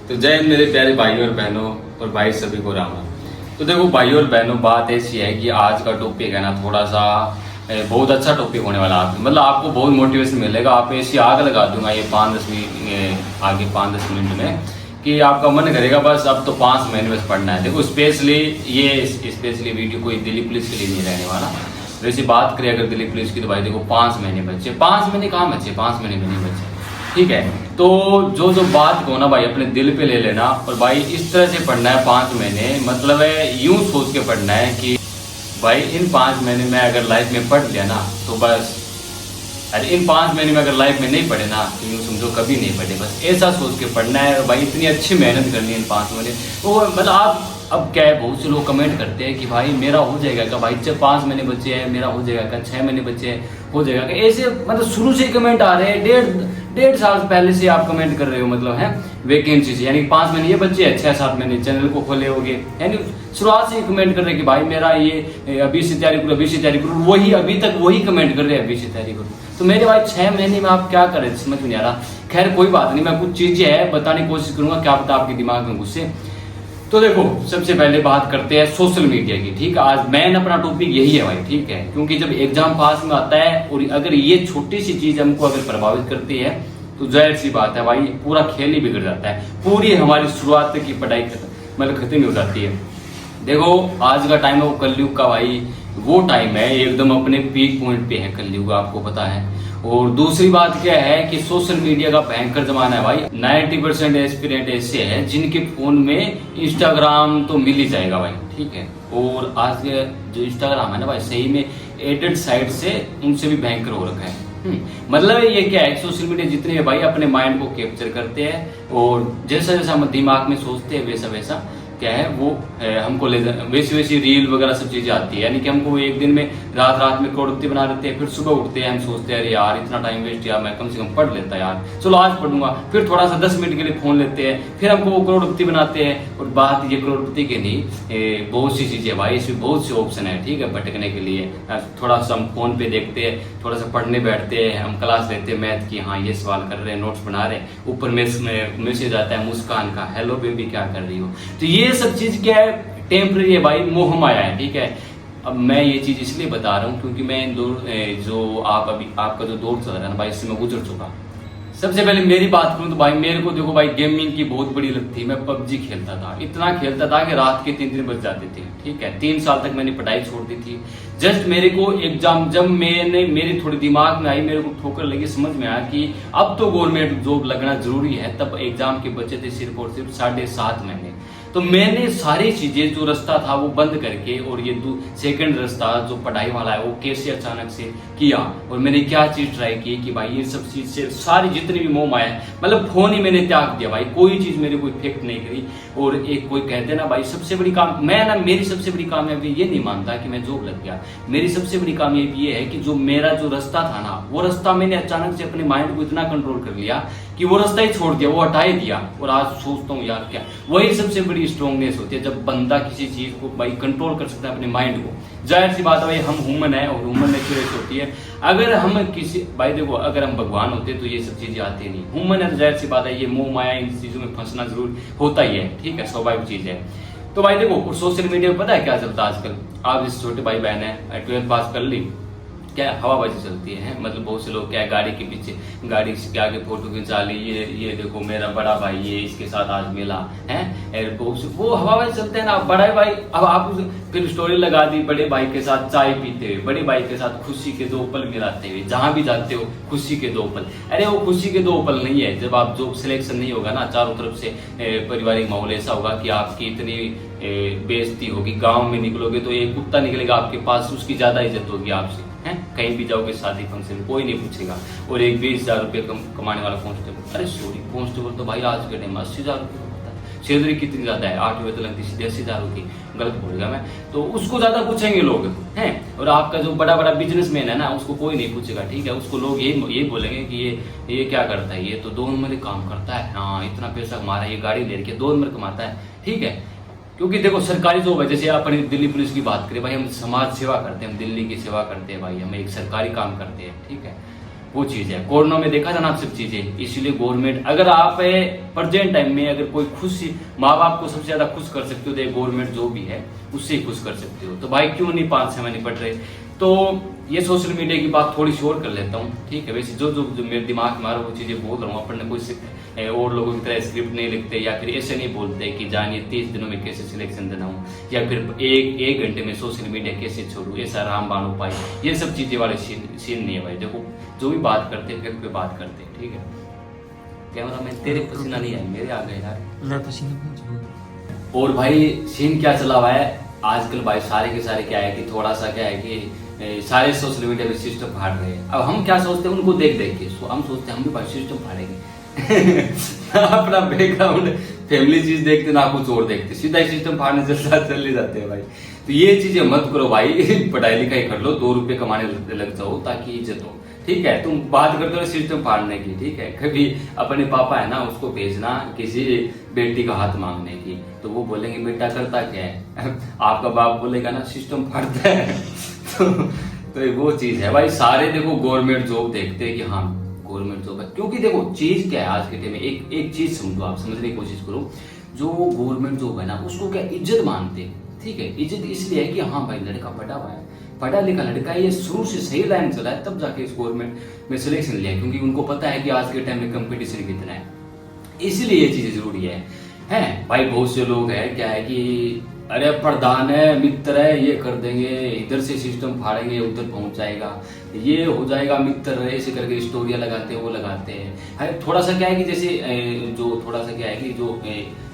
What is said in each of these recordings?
तो जय हिंद मेरे प्यारे भाई और बहनों और भाई सभी को राम। तो देखो भाई और बहनों, बात ऐसी है कि आज का टॉपिक है ना थोड़ा सा बहुत अच्छा टॉपिक होने वाला है। मतलब आपको बहुत मोटिवेशन मिलेगा। आप ऐसी आग लगा दूंगा ये 5-10 मिनट आगे 5-10 मिनट में कि आपका मन करेगा बस अब तो 5 महीने बस पढ़ना है। देखो स्पेशली वीडियो कोई दिल्ली पुलिस के लिए नहीं रहने वाला। वैसे बात करें अगर दिल्ली पुलिस की तो भाई देखो 5 महीने बच्चे, 5 महीने कहाँ बच्चे, 5 महीने में नहीं बच्चे, ठीक है। तो जो बात को ना भाई अपने दिल पे ले लेना और भाई इस तरह से पढ़ना है 5 महीने। मतलब है यूं सोच के पढ़ना है कि भाई इन 5 महीने में अगर लाइफ में पढ़ लिया ना तो बस, अरे इन 5 महीने में अगर लाइफ में नहीं पढ़े ना तो यूँ समझो कभी नहीं पढ़े। बस ऐसा सोच के पढ़ना है और भाई इतनी अच्छी मेहनत करनी है इन 5 महीने। वो मतलब आप अब क्या है, बहुत से लोग कमेंट करते हैं कि भाई मेरा हो जाएगा क्या, भाई 5 महीने बच्चे हैं मेरा हो जाएगा क्या, 6 महीने बच्चे हैं हो जाएगा क्या। ऐसे मतलब शुरू से कमेंट आ रहे हैं, डेढ़ साल पहले से आप कमेंट कर रहे हो। मतलब है वैकेंसी से, यानी 5 महीने ये बच्चे हैं, 6-7 महीने चैनल को खोले होगे, यानी शुरुआत से कमेंट कर रहे हैं कि भाई मेरा ये अभी से तैयारी करो, अभी से तैयारी करो। वही अभी तक वही कमेंट कर रहे हैं अभी से तैयारी करो। तो मेरे भाई 6 महीने में आप क्या करें समझ में नहीं आ रहा। खैर कोई बात नहीं, मैं कुछ चीजें है बताने की कोशिश करूंगा, क्या पता आपके दिमाग में घुसे। तो देखो सबसे पहले बात करते हैं सोशल मीडिया की, ठीक है। आज मेन अपना टॉपिक यही है भाई, ठीक है। क्योंकि जब एग्जाम पास में आता है और अगर ये छोटी सी चीज हमको अगर प्रभावित करती है तो जाहिर सी बात है भाई पूरा खेल ही बिगड़ जाता है, पूरी हमारी शुरुआत की पढ़ाई मतलब खत्म हो जाती है। देखो आज का टाइम है वो कलयुग का भाई, वो टाइम है एकदम अपने पीक पॉइंट पे है कलयुग, आपको पता है। और दूसरी बात क्या है कि सोशल मीडिया का भयंकर जमाना है भाई। 90% एस्पिरेंट ऐसे हैं जिनके फोन में इंस्टाग्राम तो मिल ही जाएगा भाई, ठीक है। और आज के जो इंस्टाग्राम है ना भाई सही में एडेड साइट से उनसे भी भयंकर हो रखा है। मतलब ये क्या है, सोशल मीडिया जितने है भाई अपने माइंड को कैप्चर करते हैं और जैसा जैसा हम दिमाग में सोचते हैं वैसा वैसा क्या है वो हमको वैसी रील वगैरह सब चीजें आती है। यानी कि हमको एक दिन में रात में करोड़पति बना देते हैं, फिर सुबह उठते हैं हम सोचते हैं अरे यार इतना टाइम वेस्ट किया, मैं कम से कम पढ़ लेता यार, चलो आज पढ़ूंगा। फिर थोड़ा सा 10 मिनट के लिए फोन लेते हैं, फिर हमको वो करोड़पति बनाते हैं। और बात ये करोड़पति की नहीं, बहुत सी चीजें भाई, इसमें बहुत से ऑप्शन है, ठीक है, भटकने के लिए। थोड़ा सा हम फोन पे देखते हैं, थोड़ा सा पढ़ने बैठते हैं, हम क्लास लेते हैं मैथ की, हाँ ये सवाल कर रहे हैं, नोट्स बना रहे हैं, ऊपर मैसेज आता है मुस्कान का, हेलो बेबी क्या कर रही हो। तो ये सब चीज क्या है, टेम्पररी है भाई, मोह माया है, ठीक है। अब मैं ये चीज इसलिए बता रहा हूँ क्योंकि मैं जो आपका जो दौर चल रहा है ना भाई इससे मैं गुजर चुका। सबसे पहले मेरी बात करूं तो भाई मेरे को देखो भाई गेमिंग की बहुत बड़ी लत थी। मैं पबजी खेलता था, इतना खेलता था कि रात के 3 बज जाते थे, ठीक है। 3 साल तक मैंने पढ़ाई छोड़ दी थी। जस्ट मेरे को एग्जाम जब मेरे थोड़ी दिमाग में आई, मेरे को ठोकर लगी, समझ में आया कि अब तो गवर्नमेंट जॉब लगना जरूरी है। तब एग्जाम के बचे थे सिर्फ और सिर्फ 7.5 महीने। तो मैंने सारी चीजें जो रास्ता था वो बंद करके और ये सेकंड रास्ता जो पढ़ाई वाला है वो कैसे अचानक से किया। और मैंने क्या चीज ट्राई की कि भाई ये सब चीज से सारी जितनी भी मोह माया, मतलब फोन ही मैंने त्याग दिया भाई, कोई चीज मेरे को इफेक्ट नहीं करी। और एक कोई कहते ना भाई सबसे बड़ी मेरी सबसे बड़ी कामयाबी ये नहीं मानता कि मैं जॉब लग गया। मेरी सबसे बड़ी कामयाबी ये है कि जो मेरा जो रास्ता था ना वो रास्ता मैंने अचानक से अपने माइंड को इतना कंट्रोल कर लिया कि वो रास्ता ही छोड़ दिया, वो हटा ही दिया। और आज सोचता हूँ यार क्या, वही सबसे बड़ी स्ट्रॉन्गनेस होती है जब बंदा किसी चीज को भाई कंट्रोल कर सकता है अपने माइंड को। जाहिर सी बात है भाई हम ह्यूमन है और ह्यूमन नेचर होती है। अगर हम किसी भाई देखो अगर हम भगवान होते तो ये सब चीजें आती नहीं। ह्यूमन है तो जाहिर सी बात है ये मोह माया इन चीजों में फंसना जरूर होता ही है, ठीक है, स्वाभाविक चीज है। तो भाई देखो सोशल मीडिया पर पता है क्या चलता है आजकल। आप जैसे छोटे भाई बहन है 12th पास कर ली, क्या हवाबाजी चलती है। मतलब बहुत से लोग क्या है गाड़ी के पीछे, गाड़ी के आगे फोटो खिंचा ली, ये देखो मेरा बड़ा भाई ये इसके साथ आज मिला है, वो हवाबाजी चलते हैं ना बड़ा भाई। अब आप फिर स्टोरी लगा दी बड़े भाई के साथ चाय पीते हुए, बड़े भाई के साथ खुशी के 2 पल मिलाते हुए, जहां भी जाते हो खुशी के 2 पल। अरे वो खुशी के 2 पल नहीं है, जब आप जॉब सिलेक्शन नहीं होगा ना, चारों तरफ से पारिवारिक माहौल ऐसा होगा कि आपकी इतनी बेइज्जती होगी, गाँव में निकलोगे तो एक कुत्ता निकलेगा आपके पास, उसकी ज्यादा इज्जत होगी आपसे, है कहीं भी जाओगे शादी फंक्शन कोई नहीं पूछेगा। और एक 20,000 रुपये कमाने वाला कांस्टेबल, अरे सॉरी कांस्टेबल तो भाई आज के टाइम में 80,000 रुपये कमाता है। सैलरी कितनी ज्यादा है, 8 वेतन लगती सीधे 80,000 की, गलत बोलेगा मैं तो, उसको ज्यादा पूछेंगे लोग हैं। और आपका जो बड़ा बिजनेसमैन है ना उसको कोई नहीं पूछेगा, ठीक है। उसको लोग यही बोलेंगे कि ये क्या करता है, ये तो 2 नंबर काम करता है, हाँ इतना पैसा कमा रहा है, ये गाड़ी ले के 2 नंबर कमाता है, ठीक है। क्योंकि देखो सरकारी जॉब है, जैसे अपनी दिल्ली पुलिस की बात करें भाई, हम समाज सेवा करते हैं, हम दिल्ली की सेवा करते हैं भाई, हम एक सरकारी काम करते हैं, ठीक है। वो चीज है। कोरोना में देखा था ना आप सब चीजें, इसीलिए गवर्नमेंट, अगर आप प्रेजेंट टाइम में अगर कोई खुश माँ बाप को सबसे ज्यादा खुश कर सकते हो तो गवर्नमेंट जो भी है उससे ही खुश कर सकते हो। तो भाई क्यों नहीं 5-6 महीने पढ़ रहे। तो ये सोशल मीडिया की बात थोड़ी सी और कर लेता हूँ, ठीक है। वैसे जो मेरे दिमाग में आ रहा है वो चीजें बोल रहा हूँ। अपन ने कोई और लोगों की तरह स्क्रिप्ट नहीं लिखते, या फिर ऐसे नहीं बोलते कि जानिए 30 दिनों में कैसे सिलेक्शन देना हो, या फिर एक घंटे में सोशल मीडिया कैसे छोड़ू, ऐसा रामबाण उपाय, ये सब चीजें वाले सीन नहीं है भाई। देखो जो भी बात करते हैं फैक्ट पे बात करते हैं, ठीक है। कैमरा मैन तेरे पसीना नहीं है, मेरे आ गए यार। और भाई सीन क्या चला हुआ है आजकल भाई, सारे के सारे क्या है कि थोड़ा सा क्या है कि सारे सोशल मीडिया पे सिस्टम फाड़ रहे हैं। अब हम क्या सोचते हैं उनको देख देख के, हम सोचते हैं हम भी भाई सिस्टम फाड़ेंगे अपना बैकग्राउंड फैमिली चीज देखते ना कुछ और देखते, सीधा सिस्टम फाड़ने से चले जाते हैं भाई। तो ये चीजें मत करो भाई, पढ़ाई लिखाई कर लो, 2 रुपए कमाने लग जाओ ताकि इज्जत हो, ठीक है। तुम बात करते हो सिस्टम फाड़ने की, ठीक है। कभी अपने पापा है ना उसको भेजना किसी बेटी का हाथ मांगने की, तो वो बोलेंगे बेटा करता क्या है आपका बाप बोलेगा ना सिस्टम फाड़ता है तो वो चीज है भाई। सारे देखो गवर्नमेंट जॉब देखते हैं कि हाँ गवर्नमेंट जॉब है, क्योंकि देखो चीज क्या है आज के टाइम में, एक चीज समझो, आप समझने की कोशिश करो। जो गवर्नमेंट जॉब है ना उसको क्या इज्जत मानते हैं, ठीक है। इज्जत इसलिए है कि हाँ भाई लड़का पढ़ा हुआ है, पढ़ा लिखा लड़का है, ये शुरू से सही लाइन चला है, तब जाके इस गवर्नमेंट में सिलेक्शन लिया है, क्योंकि उनको पता है कि आज के टाइम में कंपटीशन कितना है, इसलिए ये चीजें जरूरी है भाई। बहुत से लोग हैं क्या है कि अरे प्रधान है मित्र है ये कर देंगे, इधर से सिस्टम फाड़ेंगे उधर पहुंच जाएगा, ये हो जाएगा मित्र, ऐसे करके स्टोरियां लगाते हैं, वो लगाते हैं। थोड़ा सा क्या है कि जैसे जो थोड़ा सा क्या है कि जो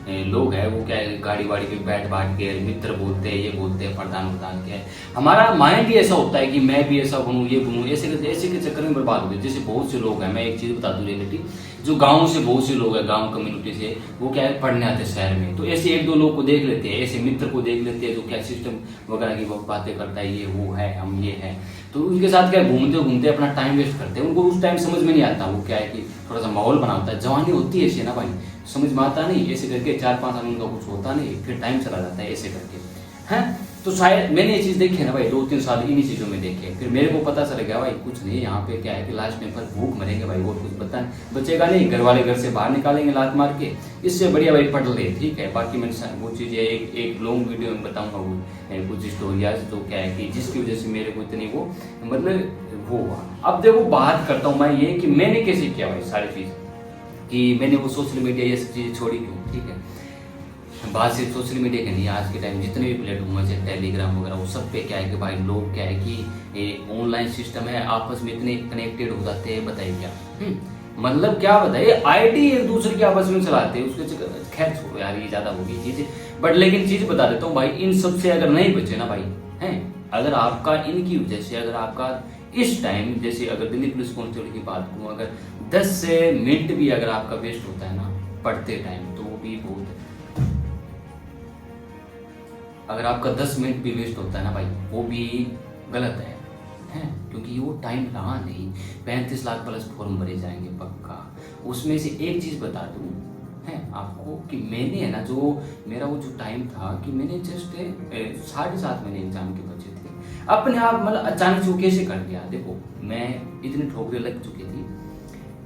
लोग है वो क्या है गाड़ी वाड़ी पे बैठ बाट के मित्र बोलते हैं, ये बोलते हैं प्रधान क्या है। हमारा माइंड ही ऐसा होता है कि मैं भी ऐसा बनूं, ये बनूं, ऐसे के चक्कर में बर्बाद होते हैं। जैसे बहुत से लोग हैं, मैं एक चीज बता दूं रियलिटी, जो गाँव से बहुत से लोग हैं, गाँव कम्युनिटी से, वो क्या है पढ़ने आते हैं शहर में, तो ऐसे 1-2 लोग को देख लेते हैं, ऐसे मित्र को देख लेते हैं जो क्या सिस्टम वगैरह की बातें करता है, ये वो है हम ये है, तो उनके साथ क्या घूमते घूमते अपना टाइम वेस्ट करते हैं। उनको उस टाइम समझ में नहीं आता, वो क्या है कि थोड़ा सा माहौल बना होता है, जवानी होती है ऐसे ना भाई, समझ में आता नहीं, ऐसे करके 4-5 साल उनका कुछ होता नहीं, फिर टाइम चला जाता है ऐसे करके, हैं। तो शायद मैंने ये चीज देखी है ना भाई, 2-3 साल इन्हीं चीजों में देखे, फिर मेरे को पता चल गया भाई कुछ नहीं यहाँ पे क्या है कि लास्ट में पर भूख मरेंगे भाई, और कुछ बचेगा नहीं, घर वाले घर से बाहर निकालेंगे लात मार के, इससे बढ़िया भाई पढ़ ले, ठीक है। बाकी मैंने वो चीजें एक लॉन्ग वीडियो में बताऊंगा, वो कुछ स्टोरियाज तो क्या है कि जिसकी वजह से मेरे को इतनी वो मतलब वो हुआ। अब देखो बात करता हूँ मैं ये कि मैंने कैसे किया भाई सारी चीज, कि मैंने वो सोशल मीडिया ये सब चीजें छोड़ी क्यों, ठीक है। बात सिर्फ सोशल मीडिया की नहीं, आज के टाइम जितने भी प्लेटफॉर्म है टेलीग्राम वगैरह, वो सब पे क्या है कि भाई लोग क्या है कि ऑनलाइन सिस्टम है, आपस में इतने कनेक्टेड हो जाते हैं, बताइए क्या मतलब क्या बताइए, आईडी एक दूसरे के आपस में चलाते हैं, उसके खैर छोड़ो यार ये ज्यादा होगी चीजें, बट लेकिन चीज बता देता हूँ भाई, इन सब से अगर नहीं बचे ना भाई हैं, अगर आपका इनकी वजह से अगर आपका इस टाइम जैसे अगर दिल्ली पुलिस कांस्टेबल की बात करूँ, अगर 10 मिनट भी अगर आपका वेस्ट होता है ना पढ़ते टाइम, तो वो भी बहुत, अगर आपका 10 मिनट भी वेस्ट होता है ना भाई, वो भी गलत है क्योंकि वो टाइम रहा नहीं। 35 लाख प्लस फॉर्म भरे जाएंगे पक्का। उसमें से एक चीज बता दूं है आपको कि मैंने है ना, जो मेरा वो जो टाइम था कि मैंने जस्ट 7.5 महीने एग्जाम के बचे थे, अपने आप मतलब अचानक से वो कैसे कर दिया। देखो मैं इतनी ठोकरें लग चुकी थी,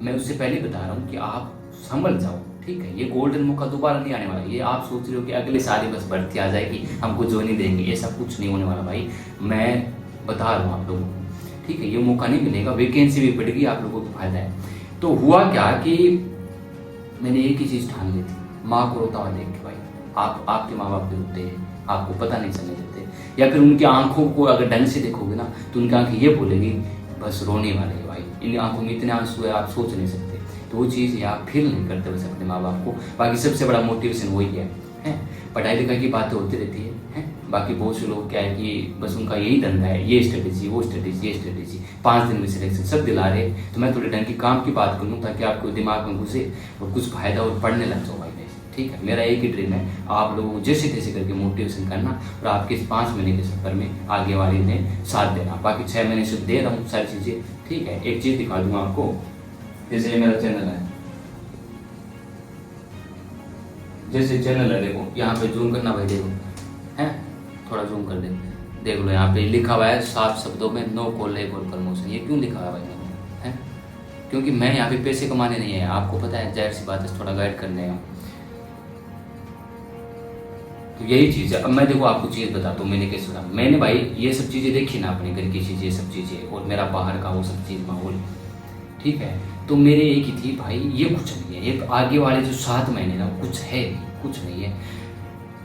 मैं उससे पहले बता रहा हूँ कि आप संभल जाओ, ठीक है। ये गोल्डन मौका दोबारा नहीं आने वाला। ये आप सोच रहे हो कि अगले साल ही बस भर्ती आ जाएगी, हमको जो नहीं देंगे, ऐसा कुछ नहीं होने वाला भाई, मैं बता रहा हूँ आप लोगों को, ठीक है। ये मौका नहीं मिलेगा, वैकेंसी भी बढ़ेगी, आप लोगों को फायदा है। तो हुआ क्या कि मैंने एक ही चीज ठान ली थी, माँ को रोता हुआ देख के भाई, आपके माँ बाप भी रोते हैं, आपको पता नहीं चलने देते, या फिर उनकी आंखों को अगर ढंग से देखोगे ना तो उनकी आंखें ये बोलेगी बस रोने वाले है भाई, इन आंखों में इतने आंसू है आप सोच नहीं सकते। तो वो चीज़ आप फील नहीं करते बस अपने माँ बाप को। बाकी सबसे बड़ा मोटिवेशन वही है। पढ़ाई लिखाई की बातें होती रहती है। बाकी बहुत से लोग क्या है कि बस उनका यही धंधा है, ये स्ट्रेटेजी वो स्ट्रेटेजी ये स्ट्रेटेजी, 5 दिन में सिलेक्शन सब दिला रहे। तो मैं थोड़े ढंग की काम की बात करूँ ताकि आपको दिमाग में घुसे और कुछ फायदा और पढ़ने लग जाओ भाई, ठीक है। मेरा एक ही ड्रीम है, आप लोगों को जैसे तैसे करके मोटिवेशन करना और आपके इस 5 महीने के सफर में आगे वाले ने साथ देना। बाकी 6 महीने से दे रहा हूँ सारी चीज़ें, ठीक है। एक चीज़ दिखा दूंगा आपको, जैसे ये मेरा चैनल है, जैसे चैनल है देखो, यहाँ पे जूम करना भाई, देखो है, थोड़ा जूम कर दे, देख लो यहाँ पे लिखा हुआ है 7 शब्दों में नो कॉल लेबल प्रमोशन। ये क्यों लिखा हुआ है भाई है? क्योंकि मैं यहाँ पे पैसे कमाने नहीं है, आपको पता है, जाहिर सी बात है, थोड़ा गाइड करने हैं। तो यही चीज़ है। अब मैं देखो आपको चीज़ बताता हूँ मैंने कैसे करा। मैंने भाई ये सब चीज़ें देखी ना, अपने घर की चीज़ें, ये सब चीज़ें, और मेरा बाहर का वो सब चीज़ माहौल, ठीक है। तो मेरे एक ही थी भाई, ये कुछ नहीं है, ये आगे वाले जो 7 महीने ना कुछ है, कुछ नहीं है,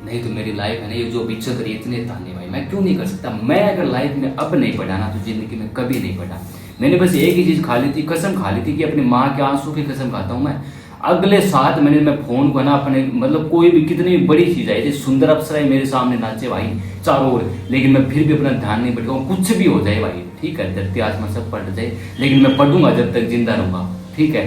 नहीं तो मेरी लाइफ है ना, ये जो अभी चल रही है, इतने ताने भाई मैं क्यों नहीं कर सकता। मैं अगर लाइफ में अब नहीं पढ़ा ना, तो जिंदगी में कभी नहीं पढ़ा। मैंने बस एक ही चीज़ खा ली थी, कसम खा ली थी कि अपनी माँ के आंसू की कसम खाता हूँ मैं, अगले 7 महीने में फोन को ना अपने, मतलब कोई भी कितनी बड़ी चीज़ है, जैसे सुंदर अप्सराएं मेरे सामने नाचे भाई चारों ओर, लेकिन मैं फिर भी अपना ध्यान नहीं भटकाऊँ, कुछ भी हो जाए भाई, ठीक है, धरती आसमान सब पलट जाए, लेकिन मैं पढ़ूंगा जब तक जिंदा रहूंगा, ठीक है।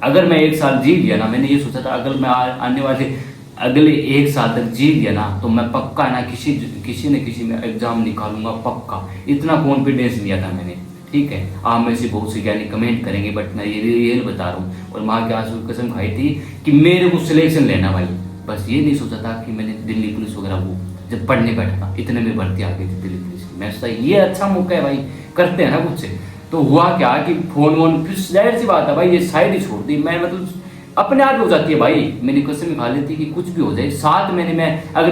अगर मैं 1 साल जी लिया ना, मैंने ये सोचा था अगर मैं आने वाले अगले 1 साल तक जी लिया ना, तो मैं पक्का ना किसी न किसी में एग्जाम निकालूंगा पक्का, इतना कॉन्फिडेंस लिया था मैंने, ठीक है। आप में से बहुत से ज्ञानी कमेंट करेंगे, बट मैं ये रियल बता रहा हूँ, और माँ के आंसू की कसम खाई थी कि मेरे को सिलेक्शन लेना भाई, बस ये नहीं सोचा था कि मैंने दिल्ली पुलिस वगैरह, वो जब पढ़ने बैठा था इतने में भर्ती आ गई थी दिल्ली पुलिस की, मैं सोचा ये अच्छा मौका है भाई, करते हैं ना कुछ से। तो हुआ क्या कि फोन वोन, फिर जाहिर सी बात है भाई, ये साइड ही छोड़ दी मैं, मतलब अपने आप हो जाती है भाई, मैंने कसम खा ली थी कि कुछ भी हो जाए 7 महीने में, अगर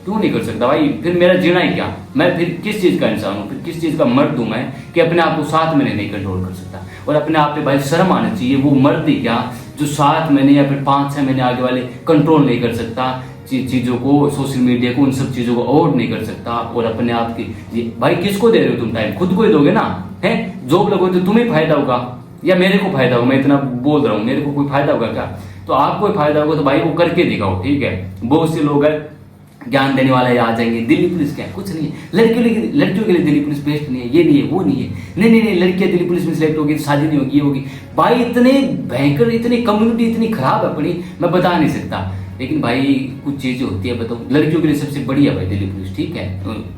क्यों नहीं कर सकता भाई, फिर मेरा जीना ही क्या, मैं फिर किस चीज़ का इंसान हूँ, फिर किस चीज़ का मर्द हूँ मैं कि अपने आप को 7 महीने नहीं कंट्रोल कर सकता। और अपने आप पे भाई शर्म आना चाहिए, वो मर्द ही क्या जो 7 महीने या फिर 5-6 महीने आगे वाले कंट्रोल नहीं कर सकता चीज़ों को, सोशल मीडिया को, उन सब चीज़ों को अवॉइड नहीं कर सकता, और अपने आप की भाई किसको दे रहे हो तुम टाइम, खुद को ही दोगे ना, है जॉब लगोगे तो तुम्हें फायदा होगा या मेरे को फायदा होगा, मैं इतना बोल रहा हूँ, मेरे को कोई फायदा होगा क्या, तो आपको फायदा होगा, तो भाई वो करके दिखाओ, ठीक है। बहुत से लोग हैं ज्ञान देने वाले आ जाएंगे, दिल्ली पुलिस क्या है, कुछ नहीं है, लड़कियों के लिए दिल्ली पुलिस बेस्ट नहीं है, ये नहीं है, वो नहीं है, नहीं लड़कियां दिल्ली पुलिस में सिलेक्ट होगी तो शादी नहीं होगी, ये होगी भाई, इतने भयंकर, इतनी कम्युनिटी इतनी खराब है अपनी, मैं बता नहीं सकता। लेकिन भाई कुछ चीजें होती है, बताओ, लड़कियों के लिए सबसे बढ़िया भाई दिल्ली पुलिस, ठीक है,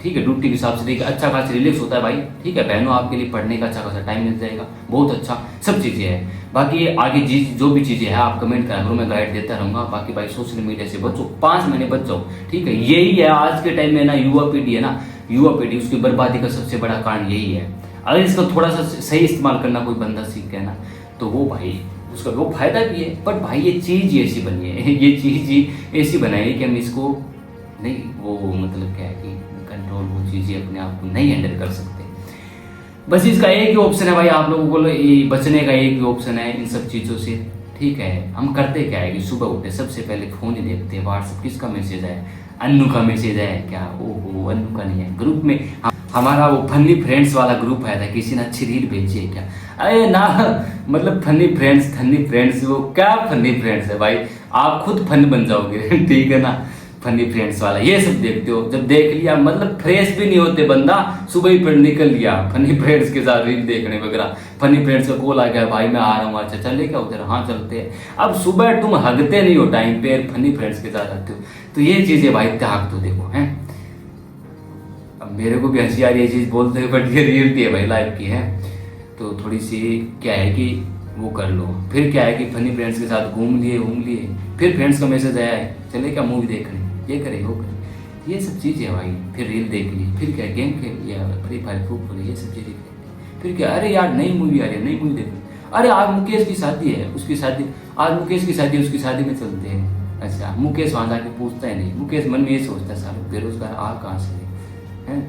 ठीक है, ड्यूटी के हिसाब से देखिए अच्छा खासा रिलैक्स होता है भाई, ठीक है, बहनों आपके लिए पढ़ने का अच्छा खासा टाइम मिल जाएगा, बहुत अच्छा सब चीज़ें हैं। बाकी आगे जो भी चीज़ें हैं आप कमेंट करा करो, मैं गाइड देता रहूँगा। बाकी भाई सोशल मीडिया से बचो, 5 महीने बच जाओ, ठीक है, यही है आज के टाइम में ना, युवा पीढ़ी है ना, युवा पीढ़ी उसकी बर्बादी का सबसे बड़ा कारण यही है। अगर इसका थोड़ा सा सही इस्तेमाल करना कोई बंदा सीख गया ना, तो वो भाई उसका वो फायदा भी है, बट भाई ये चीज़ ही ऐसी बनी है, ये चीज़ ही ऐसी बनाई है कि हम इसको नहीं, वो मतलब क्या है कि कंट्रोल, वो चीज़ें अपने आप को नहीं हैंडल कर सकते। बस इसका एक ही ऑप्शन है भाई, आप लोगों को बचने का एक ही ऑप्शन है इन सब चीज़ों से, ठीक है। हम करते क्या है कि सुबह उठे सबसे पहले फ़ोन ही देखते हैं, व्हाट्सएप किसका मैसेज है, अन्नू का मैसेज है क्या, ओहो अन्नू का नहीं है, ग्रुप में हमारा वो फनी फ्रेंड्स वाला ग्रुप आया था, किसी ने अच्छी रील भेजी है क्या, अरे ना, मतलब फनी फ्रेंड्स वो क्या फनी फ्रेंड्स है भाई, आप खुद फन बन जाओगे ठीक है ना, फनी फ्रेंड्स वाला ये सब देखते हो, जब देख लिया मतलब फ्रेश भी नहीं होते बंदा, सुबह ही पर निकल लिया फनी फ्रेंड्स के साथ रील देखने वगैरह, फनी फ्रेंड्स का कॉल आ गया, भाई मैं आ रहा हूँ, अच्छा चले क्या उधर, हाँ चलते हैं। अब सुबह तुम हगते नहीं हो टाइम पे, फनी फ्रेंड्स के साथ आते हो, तो ये चीजें भाई त्याग तो देखो हैं। अब मेरे को भी हंसी आ रही है ये चीज बोलते हैं, बट ये रियलिटी है भाई लाइफ की है, तो थोड़ी सी क्या है कि वो कर लो। फिर क्या है कि फनी फ्रेंड्स के साथ घूम लिए, फिर फ्रेंड्स का मैसेज आया है चले क्या मूवी देखने, ये करे वो करे, ये सब चीज़ें भाई, फिर रील देख ली, फिर क्या गेम खेल लिया, फ्री फायर खूब खेली, ये सब चीज़ें फिर क्या, अरे यार नई मूवी आ रही है, नई मूवी देखनी, अरे आज मुकेश की शादी है, उसकी शादी, आज मुकेश की शादी है, उसकी शादी में चलते हैं। अच्छा मुकेश वहाँ जाके पूछता है नहीं, मुकेश मन में ये सोचता है सारे बेरोजगार आ कहाँ से हैं,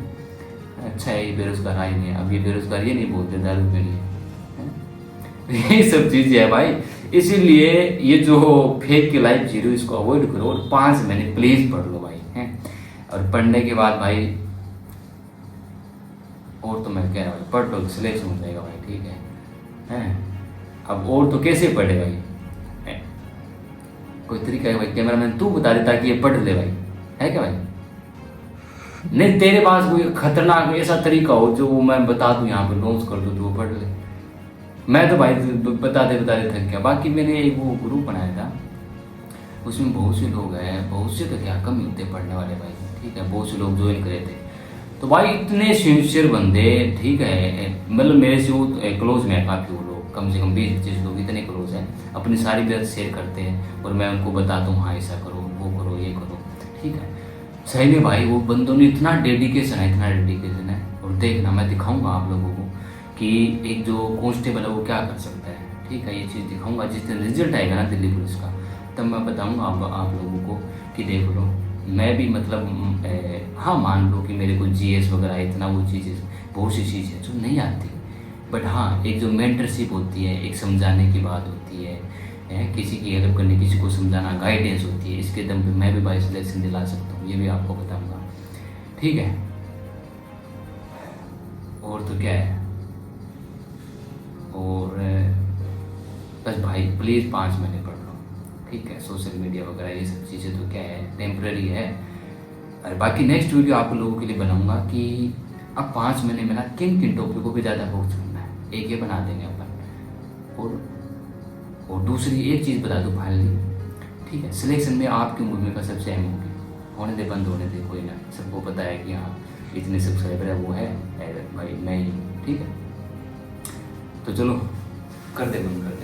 अच्छा है ये बेरोजगार आए नहीं, अब ये बेरोजगार ये नहीं बोलते दारू के लिए, ये सब चीज़ें है भाई। इसीलिए ये जो फेक की लाइफ जी रही हो इसको अवॉइड करो, और 5 महीने प्लीज पढ़ लो भाई हैं। और पढ़ने के बाद भाई, और तो मैं कह रहा हूँ पढ़ लो, सिलेक्शन हो जाएगा भाई, ठीक है हैं। अब और तो कैसे पढ़े भाई, कोई तरीका है भाई, कैमरामैन तू बता दे ताकि ये पढ़ ले भाई, है क्या भाई, नहीं तेरे पास कोई खतरनाक ऐसा तरीका हो जो मैं बता दूं यहाँ पर लॉन्च कर दूं तो वो पढ़ ले। मैं तो भाई बताते थक गया। बाकी मैंने एक वो ग्रुप बनाया था, उसमें बहुत से लोग हैं, बहुत से तो क्या कम ही होते पढ़ने वाले भाई, ठीक है, बहुत से लोग ज्वाइन करे थे, तो भाई इतने सिंसियर बंदे, ठीक है, मतलब मेरे से वो क्लोज में है काफ़ी, वो लोग कम से कम 20-25 लोग इतने क्लोज हैं, अपनी सारी बात शेयर करते हैं, और मैं उनको बताता हूँ हाँ ऐसा करो, वो करो, ये करो, ठीक है। सही में भाई वो बंदों ने इतना डेडिकेशन है, और देखना मैं दिखाऊंगा आप लोगों को कि एक जो कांस्टेबल है वो क्या कर सकता है। ठीक है, ये चीज़ दिखाऊंगा जिस दिन रिजल्ट आएगा ना दिल्ली पुलिस का, तब मैं बताऊंगा आप लोगों को कि देख लो मैं भी मतलब हाँ मान लो कि मेरे को जीएस वगैरह इतना वो चीज़ें बहुत सी चीज़ें जो नहीं आती, बट हाँ एक जो मेंटरशिप होती है, एक समझाने की बात होती है, किसी की हेल्प करनी, किसी को समझाना, गाइडेंस होती है, इसके दम पे मैं भी बाई सिलेक्शन दिला सकता हूँ, ये भी आपको बताऊंगा। ठीक है, और तो क्या है, और बस भाई प्लीज़ 5 महीने पढ़ लो। ठीक है, सोशल मीडिया वगैरह ये सब चीज़ें तो क्या है, टेम्पररी है। और बाकी नेक्स्ट वीडियो आप लोगों के लिए बनाऊंगा कि अब 5 महीने में ना किन किन टॉपिक को भी ज़्यादा फोकस करना है, एक ये बना देंगे अपन। और दूसरी एक चीज़ बता दूँ फाइनली, ठीक है, सिलेक्शन में आपकी भूमिका सबसे अहम होगी। होने दे, बंद होने दे, कोई ना, सबको पता है कि हाँ इतने सब्सक्राइबर है, वो है भाई मैं ही हूँ। ठीक है, तो चलो कर दे, बंद कर दे।